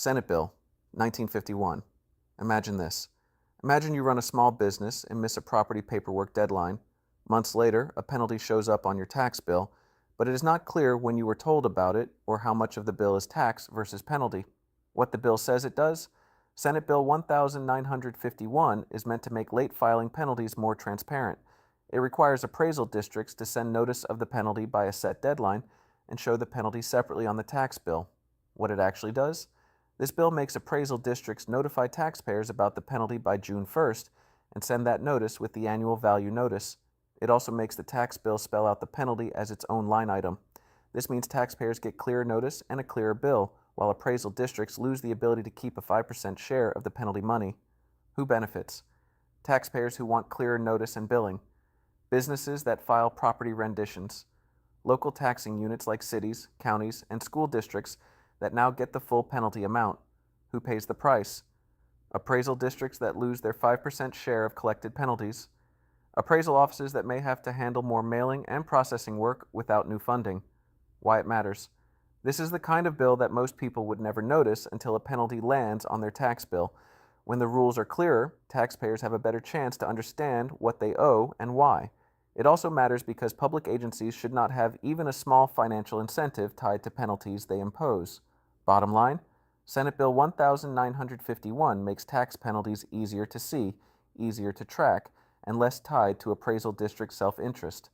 Senate Bill, 1951. Imagine this. Imagine you run a small business and miss a property paperwork deadline. Months later, a penalty shows up on your tax bill, but it is not clear when you were told about it or how much of the bill is tax versus penalty. What the bill says it does? Senate Bill 1951 is meant to make late filing penalties more transparent. It requires appraisal districts to send notice of the penalty by a set deadline and show the penalty separately on the tax bill. What it actually does? This bill makes appraisal districts notify taxpayers about the penalty by June 1st and send that notice with the annual value notice. It also makes the tax bill spell out the penalty as its own line item. This means taxpayers get clearer notice and a clearer bill, while appraisal districts lose the ability to keep a 5% share of the penalty money. Who benefits? Taxpayers who want clearer notice and billing. Businesses that file property renditions. Local taxing units like cities, counties, and school districts that now get the full penalty amount. Who pays the price? Appraisal districts that lose their 5% share of collected penalties. Appraisal offices that may have to handle more mailing and processing work without new funding. Why it matters. This is the kind of bill that most people would never notice until a penalty lands on their tax bill. When the rules are clearer, taxpayers have a better chance to understand what they owe and why. It also matters because public agencies should not have even a small financial incentive tied to penalties they impose. Bottom line, Senate Bill 1951 makes tax penalties easier to see, easier to track, and less tied to appraisal district self-interest.